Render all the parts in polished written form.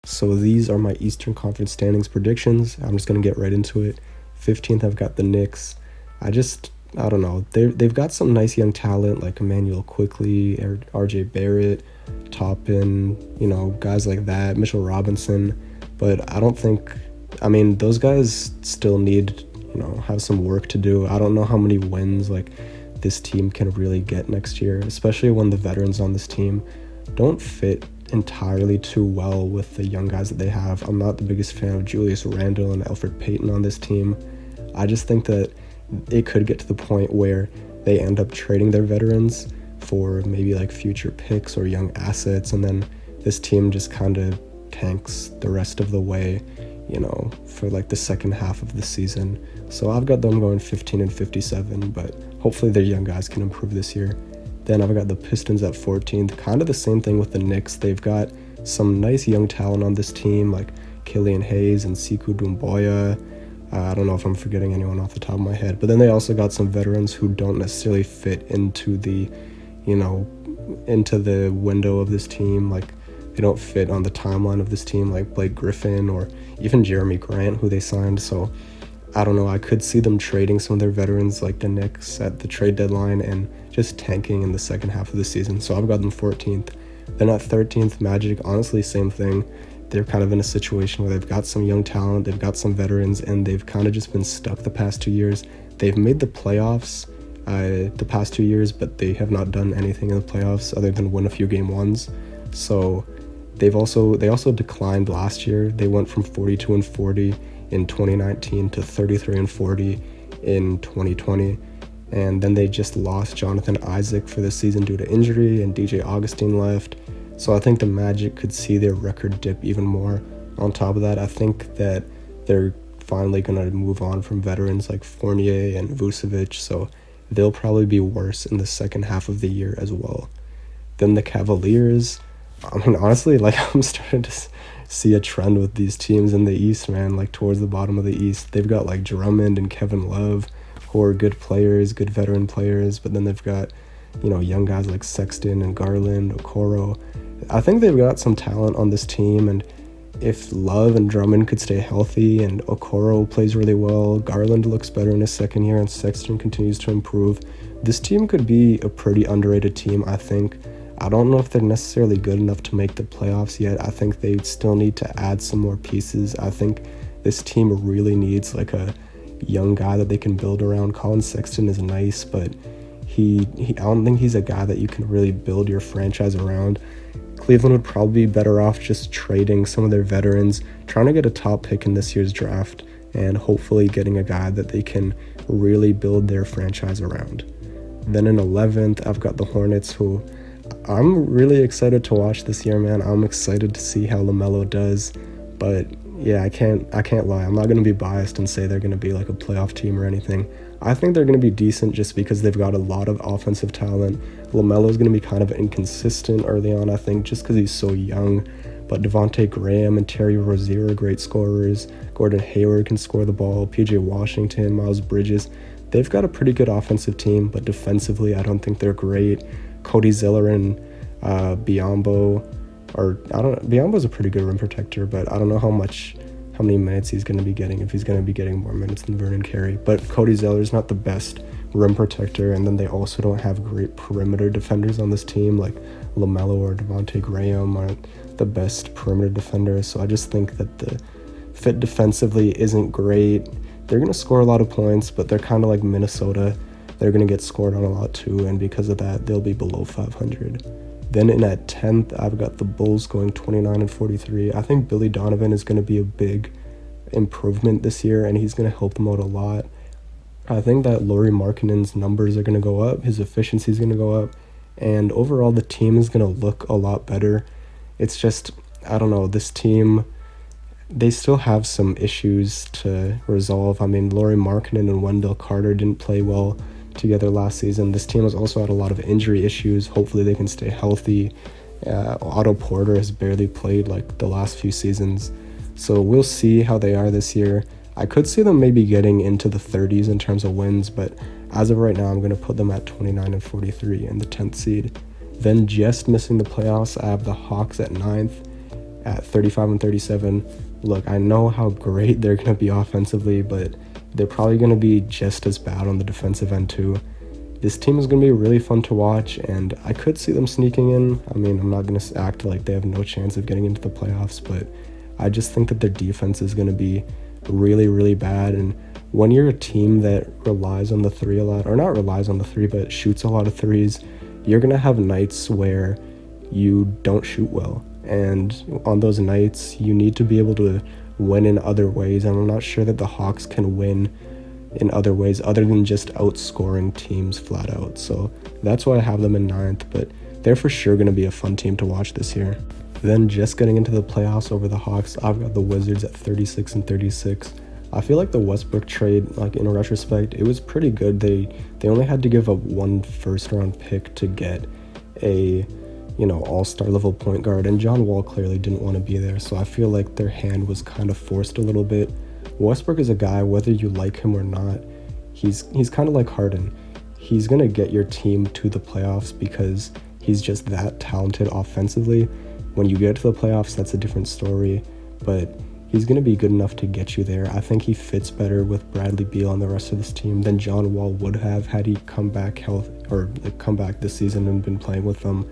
So these are my Eastern Conference standings predictions. I'm just going to get right into it. 15th, I've got the Knicks. I don't know. They've got some nice young talent like Emmanuel Quickly, RJ Barrett, Toppin, guys like that, Mitchell Robinson. But I don't think, those guys still need, have some work to do. I don't know how many wins like this team can really get next year, especially when the veterans on this team don't fit entirely too well with the young guys that they have. I'm not the biggest fan of Julius Randle and Elfrid Payton on this team. I just think that it could get to the point where they end up trading their veterans for maybe like future picks or young assets, and then this team just kind of tanks the rest of the way, for like the second half of the season. So I've got them going 15-57, but hopefully their young guys can improve this year. Then I've got the Pistons at 14th, kind of the same thing with the Knicks. They've got some nice young talent on this team, like Killian Hayes and Sekou Doumbouya. I don't know if I'm forgetting anyone off the top of my head, but then they also got some veterans who don't necessarily fit into the, into the window of this team. Like they don't fit on the timeline of this team, like Blake Griffin or even Jeremy Grant, who they signed. So I don't know. I could see them trading some of their veterans like the Knicks at the trade deadline and just tanking in the second half of the season. So I've got them 14th. Then at 13th, Magic, honestly, same thing. They're kind of in a situation where they've got some young talent, they've got some veterans, and they've kind of just been stuck the past 2 years. They've made the playoffs the past 2 years, but they have not done anything in the playoffs other than win a few game ones. So they also declined last year. They went from 42-40 in 2019 to 33-40 in 2020. And then they just lost Jonathan Isaac for the season due to injury, and DJ Augustine left. So I think the Magic could see their record dip even more. On top of that, I think that they're finally going to move on from veterans like Fournier and Vucevic, so they'll probably be worse in the second half of the year as well. Then the Cavaliers, honestly, I'm starting to see a trend with these teams in the East, man, like towards the bottom of the East. They've got like Drummond and Kevin Love, who are good players, good veteran players, but then they've got, young guys like Sexton and Garland, Okoro. I think they've got some talent on this team, and if Love and Drummond could stay healthy and Okoro plays really well, Garland looks better in his second year, and Sexton continues to improve, this team could be a pretty underrated team, I think. I don't know if they're necessarily good enough to make the playoffs yet. I think they still need to add some more pieces. I think this team really needs like a young guy that they can build around. Colin Sexton is nice, but I don't think he's a guy that you can really build your franchise around. Cleveland would probably be better off just trading some of their veterans, trying to get a top pick in this year's draft, and hopefully getting a guy that they can really build their franchise around. Then in 11th, I've got the Hornets, who I'm really excited to watch this year, man. I'm excited to see how LaMelo does, but yeah, I can't lie. I'm not going to be biased and say they're going to be like a playoff team or anything. I think they're going to be decent just because they've got a lot of offensive talent. LaMelo is going to be kind of inconsistent early on, I think, just because he's so young. But Devontae Graham and Terry Rozier are great scorers. Gordon Hayward can score the ball. PJ Washington, Miles Bridges. They've got a pretty good offensive team, but defensively, I don't think they're great. Cody Zeller and Biyombo, Biyombo's a pretty good rim protector, but I don't know how many minutes he's going to be getting, if he's going to be getting more minutes than Vernon Carey. But Cody Zeller's not the best rim protector, and then they also don't have great perimeter defenders on this team, like LaMelo or Devontae Graham aren't the best perimeter defenders. So I just think that the fit defensively isn't great. They're going to score a lot of points, but they're kind of like Minnesota. They're going to get scored on a lot too, and because of that, they'll be below 500. Then in at 10th, I've got the Bulls going 29-43. I think Billy Donovan is going to be a big improvement this year, and he's going to help them out a lot. I think that Lauri Markkanen's numbers are going to go up, his efficiency is going to go up, and overall the team is going to look a lot better. It's just, I don't know, this team, they still have some issues to resolve. Lauri Markkanen and Wendell Carter didn't play well together last season. This team has also had a lot of injury issues. Hopefully they can stay healthy. Otto Porter has barely played like the last few seasons, so we'll see how they are this year. I could see them maybe getting into the 30s in terms of wins, but as of right now, I'm going to put them at 29-43 in the 10th seed. Then just missing the playoffs, I have the Hawks at 9th. at 35 and 37. Look, I know how great they're going to be offensively, but they're probably going to be just as bad on the defensive end too. This team is going to be really fun to watch, and I could see them sneaking in. I mean, I'm not going to act like they have no chance of getting into the playoffs, but I just think that their defense is going to be really, really bad. And when you're a team that relies on the three a lot, or not relies on the three, but shoots a lot of threes, you're going to have nights where you don't shoot well. And on those nights, you need to be able to win in other ways. And I'm not sure that the Hawks can win in other ways other than just outscoring teams flat out. So that's why I have them in ninth, but they're for sure going to be a fun team to watch this year. Then just getting into the playoffs over the Hawks, I've got the Wizards at 36 and 36. I feel like the Westbrook trade, like in retrospect, it was pretty good. They only had to give up one first round pick to get a all-star level point guard, and John Wall clearly didn't want to be there, so I feel like their hand was kind of forced a little bit. Westbrook is a guy, whether you like him or not, he's kind of like Harden. He's going to get your team to the playoffs because he's just that talented offensively. When you get to the playoffs, that's a different story, but he's going to be good enough to get you there. I think he fits better with Bradley Beal and the rest of this team than John Wall would have had he come back this season and been playing with them.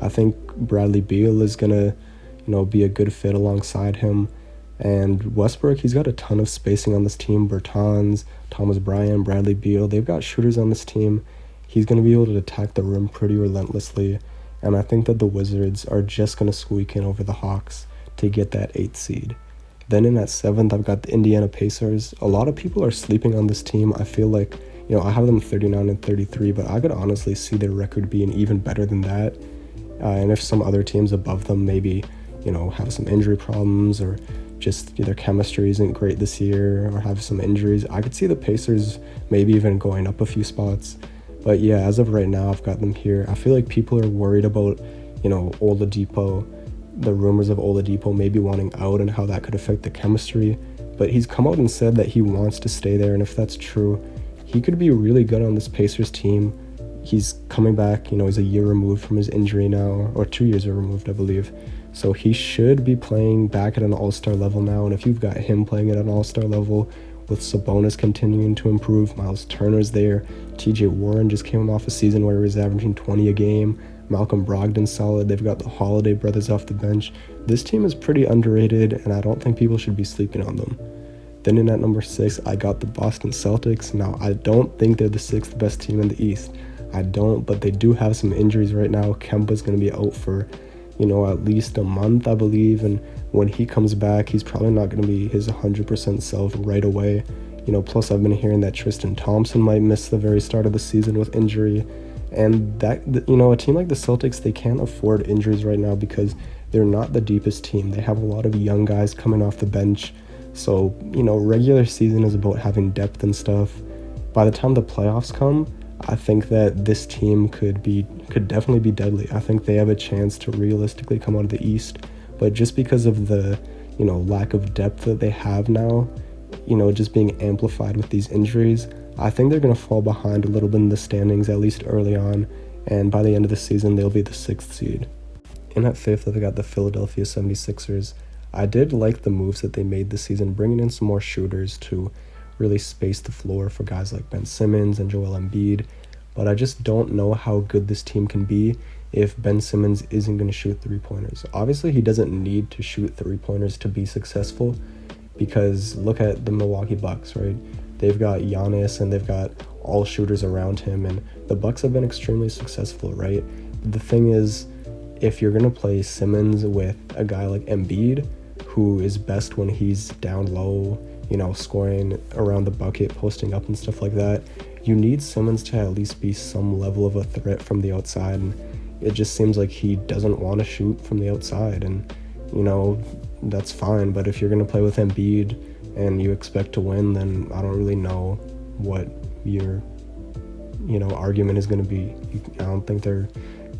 I think Bradley Beal is going to, be a good fit alongside him. And Westbrook, he's got a ton of spacing on this team. Bertans, Thomas Bryant, Bradley Beal, they've got shooters on this team. He's going to be able to attack the rim pretty relentlessly. And I think that the Wizards are just going to squeak in over the Hawks to get that 8th seed. Then in at 7th, I've got the Indiana Pacers. A lot of people are sleeping on this team. I feel like, I have them 39 and 33, but I could honestly see their record being even better than that. And if some other teams above them maybe, have some injury problems or just their chemistry isn't great this year or have some injuries, I could see the Pacers maybe even going up a few spots. But yeah, as of right now, I've got them here. I feel like people are worried about, Oladipo, the rumors of Oladipo maybe wanting out and how that could affect the chemistry. But he's come out and said that he wants to stay there, and if that's true, he could be really good on this Pacers team. He's coming back, he's a year removed from his injury now, or 2 years removed, I believe. So he should be playing back at an all-star level now, and if you've got him playing at an all-star level, with Sabonis continuing to improve, Miles Turner's there, TJ Warren just came off a season where he was averaging 20 a game, Malcolm Brogdon's solid, they've got the Holiday brothers off the bench. This team is pretty underrated, and I don't think people should be sleeping on them. Then in at number 6, I got the Boston Celtics. Now, I don't think they're the 6th best team in the East. I don't, but they do have some injuries right now. Kemba's going to be out for, at least a month, I believe, and when he comes back, he's probably not going to be his 100% self right away. Plus I've been hearing that Tristan Thompson might miss the very start of the season with injury, and that, a team like the Celtics, they can't afford injuries right now because they're not the deepest team. They have a lot of young guys coming off the bench, so, regular season is about having depth and stuff. By the time the playoffs come, I think that this team could definitely be deadly. I think they have a chance to realistically come out of the East, but just because of the, lack of depth that they have now, just being amplified with these injuries, I think they're going to fall behind a little bit in the standings, at least early on, and by the end of the season, they'll be the 6th seed. In at 5th, I've got the Philadelphia 76ers. I did like the moves that they made this season, bringing in some more shooters to really space the floor for guys like Ben Simmons and Joel Embiid, but I just don't know how good this team can be if Ben Simmons isn't going to shoot three-pointers. Obviously, he doesn't need to shoot three-pointers to be successful, because look at the Milwaukee Bucks, right? They've got Giannis and they've got all shooters around him, and the Bucks have been extremely successful, right? But the thing is, if you're going to play Simmons with a guy like Embiid, who is best when he's down low, scoring around the bucket, posting up and stuff like that, you need Simmons to at least be some level of a threat from the outside, and it just seems like he doesn't want to shoot from the outside, and that's fine. But if you're going to play with Embiid and you expect to win, then I don't really know what your argument is going to be. I don't think they're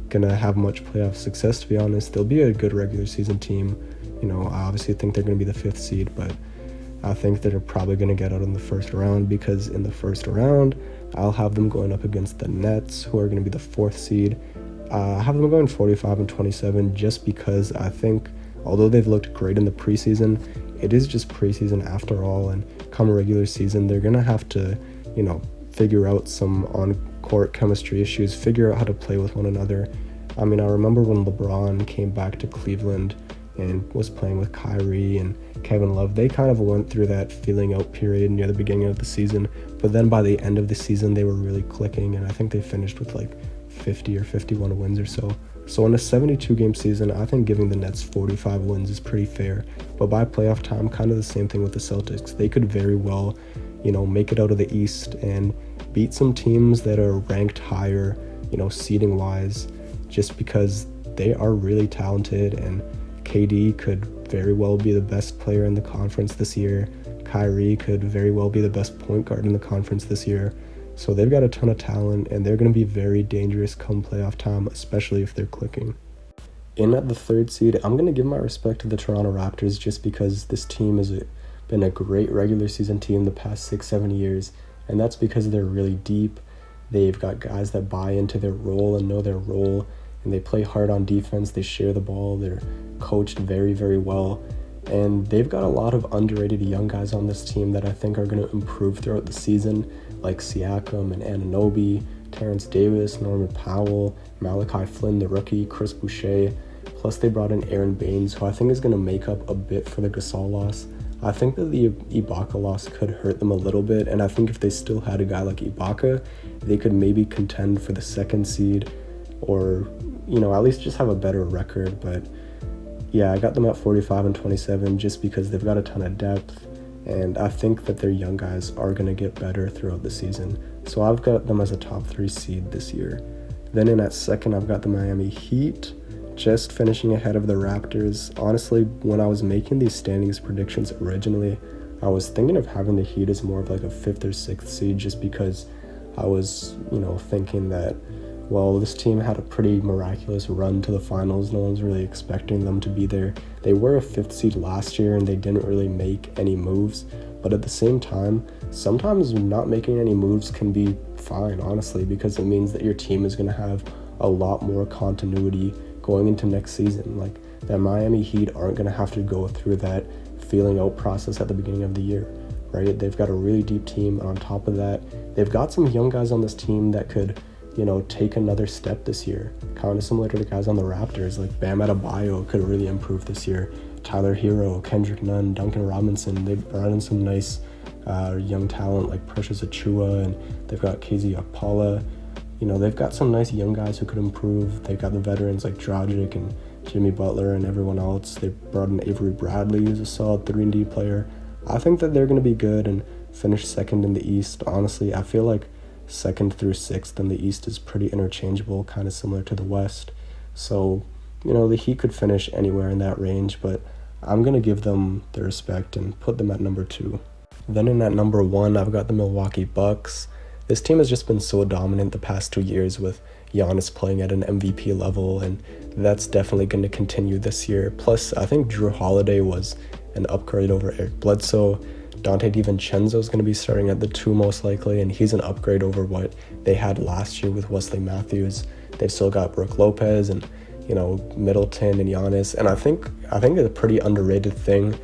going to have much playoff success, to be honest. They'll be a good regular season team. I obviously think they're going to be the 5th seed, but I think that they're probably going to get out in the first round, because in the first round, I'll have them going up against the Nets, who are going to be the 4th seed. I have them going 45 and 27 just because I think although they've looked great in the preseason, it is just preseason after all, and come regular season, they're going to have to, figure out some on-court chemistry issues, figure out how to play with one another. I mean, I remember when LeBron came back to Cleveland and was playing with Kyrie and Kevin Love, they kind of went through that feeling out period near the beginning of the season, but then by the end of the season, they were really clicking, and I think they finished with like 50 or 51 wins or so. So in a 72-game season, I think giving the Nets 45 wins is pretty fair. But by playoff time, kind of the same thing with the Celtics. They could very well, make it out of the East and beat some teams that are ranked higher, seeding-wise, just because they are really talented, and KD could very well be the best player in the conference this year. Kyrie could very well be the best point guard in the conference this year. So they've got a ton of talent, and they're going to be very dangerous come playoff time, especially if they're clicking. In at the 3rd seed, I'm going to give my respect to the Toronto Raptors just because this team has been a great regular season team the past 6-7 years, and that's because they're really deep. They've got guys that buy into their role and know their role, and they play hard on defense. They share the ball. They're coached very, very well. And they've got a lot of underrated young guys on this team that I think are going to improve throughout the season, like Siakam and Anunoby, Terrence Davis, Norman Powell, Malachi Flynn, the rookie, Chris Boucher. Plus they brought in Aaron Baines, who I think is going to make up a bit for the Gasol loss. I think that the Ibaka loss could hurt them a little bit, and I think if they still had a guy like Ibaka, they could maybe contend for the 2nd seed, or, at least just have a better record. But yeah, I got them at 45 and 27 just because they've got a ton of depth, and I think that their young guys are going to get better throughout the season. So I've got them as a top 3 seed this year. Then in at 2nd, I've got the Miami Heat, just finishing ahead of the Raptors. Honestly, when I was making these standings predictions originally, I was thinking of having the Heat as more of like a 5th or 6th seed just because I was, thinking that, well, this team had a pretty miraculous run to the finals. No one's really expecting them to be there. They were a 5th seed last year and they didn't really make any moves. But at the same time, sometimes not making any moves can be fine, honestly, because it means that your team is going to have a lot more continuity going into next season. Like, the Miami Heat aren't going to have to go through that feeling out process at the beginning of the year, right? They've got a really deep team, and on top of that, they've got some young guys on this team that could take another step this year, kind of similar to the guys on the Raptors. Like Bam Adebayo could really improve this year. Tyler Hero, Kendrick Nunn, Duncan Robinson, they've brought in some nice young talent like Precious Achua, and they've got KZ Okpala. They've got some nice young guys who could improve. They've got the veterans like Dragic and Jimmy Butler and everyone else. They brought in Avery Bradley, who's a solid 3-and-D player. I think that they're going to be good and finish 2nd in the East. Honestly, I feel like 2nd through 6th in the East is pretty interchangeable, kind of similar to the West. So, the Heat could finish anywhere in that range, but I'm going to give them the respect and put them at number 2. Then in at number 1, I've got the Milwaukee Bucks. This team has just been so dominant the past 2 years with Giannis playing at an MVP level, and that's definitely going to continue this year. Plus, I think Drew Holiday was an upgrade over Eric Bledsoe. Dante DiVincenzo is going to be starting at the 2 most likely, and he's an upgrade over what they had last year with Wesley Matthews. They've still got Brook Lopez and, Middleton and Giannis, and I think a pretty underrated thing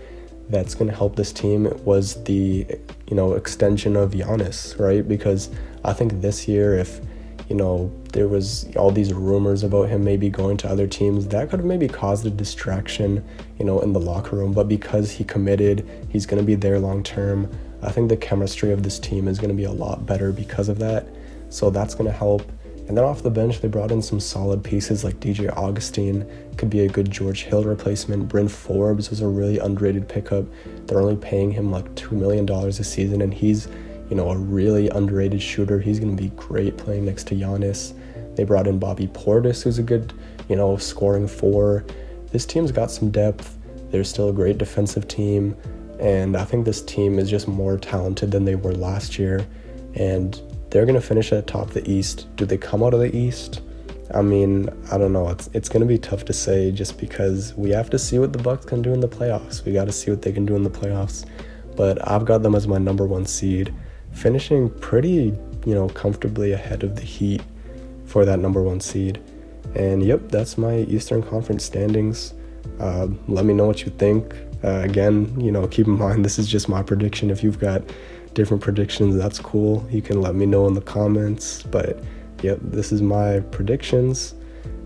that's going to help this team was the, extension of Giannis, right? Because I think this year, if, there was all these rumors about him maybe going to other teams, that could have maybe caused a distraction, in the locker room. But because he committed, he's going to be there long term. I think the chemistry of this team is going to be a lot better because of that. So that's going to help. And then off the bench, they brought in some solid pieces like DJ Augustine, could be a good George Hill replacement. Bryn Forbes was a really underrated pickup. They're only paying him like $2 million a season, and he's, a really underrated shooter. He's going to be great playing next to Giannis. They brought in Bobby Portis, who's a good, scoring 4. This team's got some depth. They're still a great defensive team, and I think this team is just more talented than they were last year, and they're going to finish at the top of the East. Do they come out of the East? I mean, I don't know. It's going to be tough to say just because we have to see what the Bucks can do in the playoffs. We got to see what they can do in the playoffs. But I've got them as my number 1 seed, finishing pretty, comfortably ahead of the Heat for that number 1 seed. And yep, that's my Eastern Conference standings. Let me know what you think. Again, keep in mind, this is just my prediction. If you've got different predictions, that's cool. You can let me know in the comments. But yep, this is my predictions,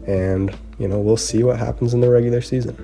and we'll see what happens in the regular season.